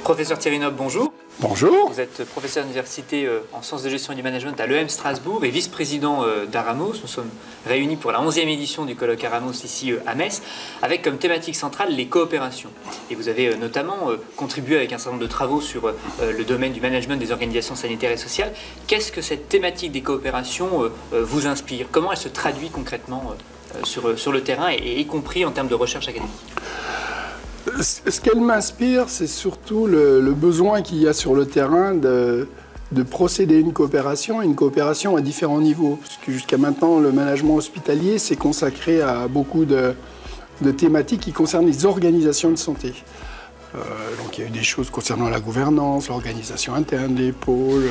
Professeur Thierry Noble, bonjour. Bonjour. Vous êtes professeur d'université en sciences de gestion et du management à l'EM Strasbourg et vice-président d'Aramos. Nous sommes réunis pour la 11e édition du colloque Aramos ici à Metz, avec comme thématique centrale les coopérations. Et vous avez notamment contribué avec un certain nombre de travaux sur le domaine du management des organisations sanitaires et sociales. Qu'est-ce que cette thématique des coopérations vous inspire? Comment elle se traduit concrètement sur le terrain, et y compris en termes de recherche académique? Ce qu'elle m'inspire, c'est surtout le besoin qu'il y a sur le terrain de procéder à une coopération à différents niveaux. Parce que jusqu'à maintenant, le management hospitalier s'est consacré à beaucoup de thématiques qui concernent les organisations de santé. Donc il y a eu des choses concernant la gouvernance, l'organisation interne des pôles,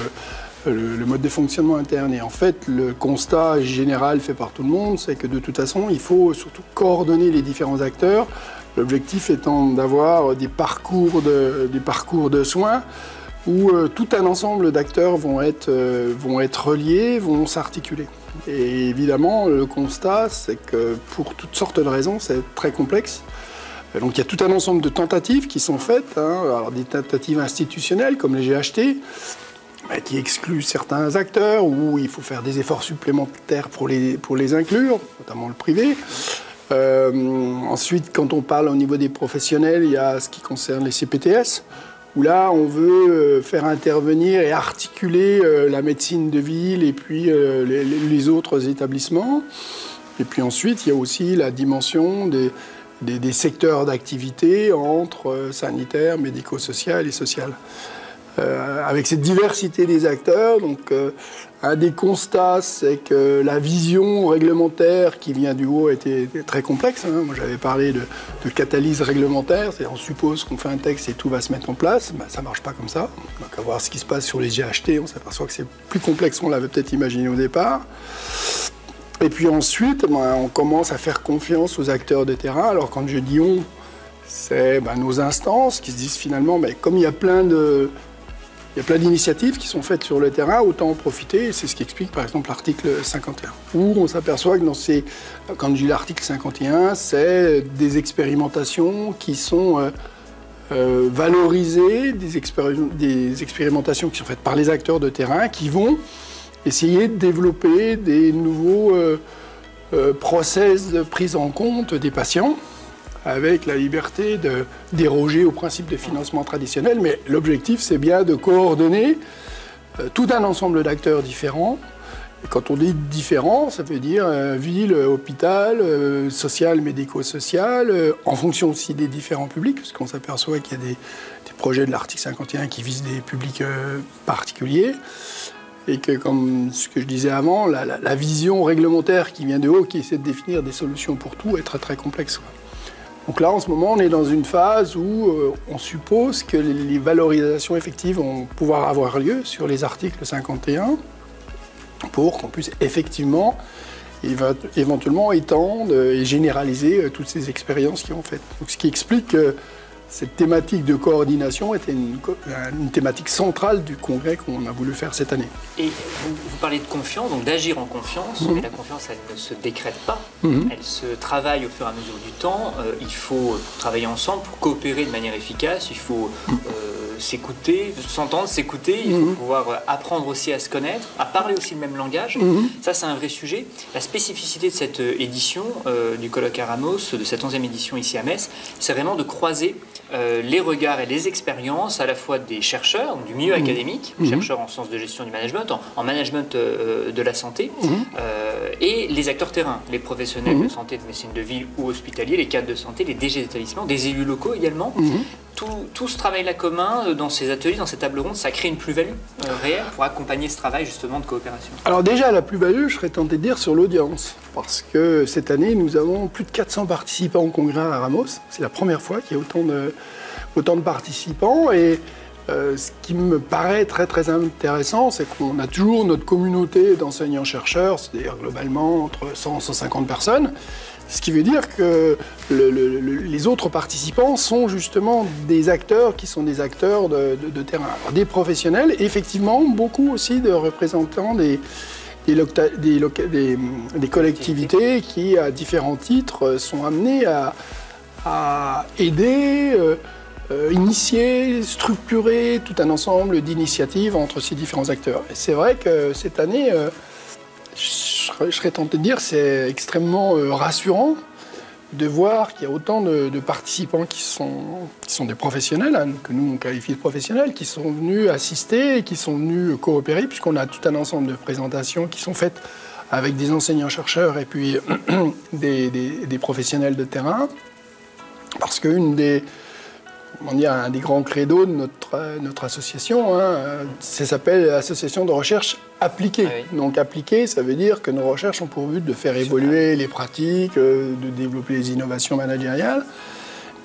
le mode de fonctionnement interne. Et en fait, le constat général fait par tout le monde, c'est que de toute façon, il faut surtout coordonner les différents acteurs. L'objectif étant d'avoir des parcours de soins où tout un ensemble d'acteurs vont être reliés, vont s'articuler. Et évidemment, le constat, c'est que pour toutes sortes de raisons, c'est très complexe. Donc il y a tout un ensemble de tentatives qui sont faites, alors des tentatives institutionnelles comme les GHT, qui excluent certains acteurs, où il faut faire des efforts supplémentaires pour les inclure, notamment le privé. Ensuite, quand on parle au niveau des professionnels, il y a ce qui concerne les CPTS, où là, on veut faire intervenir et articuler la médecine de ville et puis les autres établissements. Et puis ensuite, il y a aussi la dimension des secteurs d'activité entre sanitaire, médico-social et social. Avec cette diversité des acteurs, donc un des constats, c'est que la vision réglementaire qui vient du haut était très complexe. Moi, j'avais parlé de catalyse réglementaire, c'est-à-dire on suppose qu'on fait un texte et tout va se mettre en place. Ça ne marche pas comme ça. Donc, à voir ce qui se passe sur les GHT, on s'aperçoit que c'est plus complexe qu'on l'avait peut-être imaginé au départ. Et puis ensuite, on commence à faire confiance aux acteurs de terrain. Alors, quand je dis on, c'est nos instances qui se disent finalement, comme il y a plein d'initiatives qui sont faites sur le terrain, autant en profiter. C'est ce qui explique par exemple l'article 51. Où on s'aperçoit que quand je dis l'article 51, c'est des expérimentations qui sont valorisées, des expérimentations qui sont faites par les acteurs de terrain, qui vont essayer de développer des nouveaux process de prise en compte des patients, avec la liberté de déroger au principe de financement traditionnel, mais l'objectif, c'est bien de coordonner tout un ensemble d'acteurs différents. Et quand on dit différents, ça veut dire ville, hôpital, social, médico-social, en fonction aussi des différents publics, parce qu'on s'aperçoit qu'il y a des projets de l'article 51 qui visent des publics particuliers, et que, comme ce que je disais avant, la vision réglementaire qui vient de haut, qui essaie de définir des solutions pour tout, est très très complexe. Donc là, en ce moment, on est dans une phase où on suppose que les valorisations effectives vont pouvoir avoir lieu sur les articles 51 pour qu'on puisse effectivement, éventuellement, étendre et généraliser toutes ces expériences qui ont fait. Donc, ce qui explique que cette thématique de coordination était une thématique centrale du congrès qu'on a voulu faire cette année. Et vous parlez de confiance, donc d'agir en confiance, mais la confiance, elle ne se décrète pas, elle se travaille au fur et à mesure du temps. Il faut travailler ensemble pour coopérer de manière efficace, il faut s'écouter, s'entendre, s'écouter, il faut pouvoir apprendre aussi à se connaître, à parler aussi le même langage. Ça, c'est un vrai sujet. La spécificité de cette édition du colloque Aramos, de cette 11e édition ici à Metz, c'est vraiment de croiser les regards et les expériences à la fois des chercheurs, donc du milieu académique, chercheurs en sciences de gestion du management, en management de la santé, et les acteurs terrain, les professionnels de santé, de médecine de ville ou hospitaliers, les cadres de santé, les DG d'établissement, des élus locaux également. Tout ce travail-là commun dans ces ateliers, dans ces tables rondes, ça crée une plus-value réelle pour accompagner ce travail justement de coopération. Alors déjà, la plus-value, je serais tenté de dire sur l'audience, parce que cette année, nous avons plus de 400 participants au congrès à Aramos. C'est la première fois qu'il y a autant de participants, et ce qui me paraît très très intéressant, c'est qu'on a toujours notre communauté d'enseignants-chercheurs, c'est-à-dire globalement entre 100 et 150 personnes. Ce qui veut dire que les autres participants sont justement des acteurs qui sont des acteurs de terrain. Alors, des professionnels, effectivement, beaucoup aussi de représentants des collectivités qui, à différents titres, sont amenés à aider initier, structurer tout un ensemble d'initiatives entre ces différents acteurs. Et c'est vrai que cette année, je serais tenté de dire, c'est extrêmement rassurant de voir qu'il y a autant de participants qui sont des professionnels, hein, que nous on qualifie de professionnels, qui sont venus assister, qui sont venus coopérer, puisqu'on a tout un ensemble de présentations qui sont faites avec des enseignants-chercheurs et puis des professionnels de terrain. Parce qu'un des grands credos de notre association, hein, ça s'appelle l'Association de recherche appliquée. Ah oui. Donc appliquée, ça veut dire que nos recherches ont pour but de faire évoluer les pratiques, de développer les innovations managériales,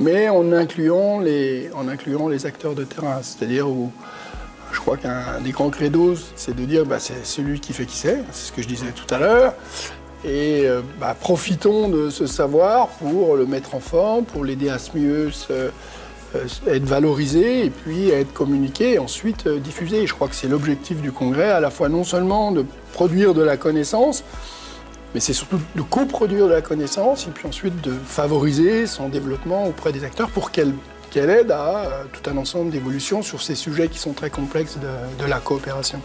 mais en incluant les acteurs de terrain. C'est-à-dire où je crois qu'un des grands credos, c'est de dire c'est celui qui fait qui c'est ce que je disais tout à l'heure. Et profitons de ce savoir pour le mettre en forme, pour l'aider à mieux être valorisé et puis être communiqué et ensuite diffusé. Je crois que c'est l'objectif du congrès, à la fois non seulement de produire de la connaissance, mais c'est surtout de coproduire de la connaissance et puis ensuite de favoriser son développement auprès des acteurs pour qu'elle aide à tout un ensemble d'évolutions sur ces sujets qui sont très complexes de la coopération.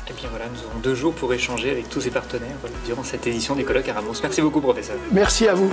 Et bien voilà, nous aurons 2 jours pour échanger avec tous ces partenaires durant cette édition des colloques à Ramos. Merci beaucoup, professeur. Merci à vous.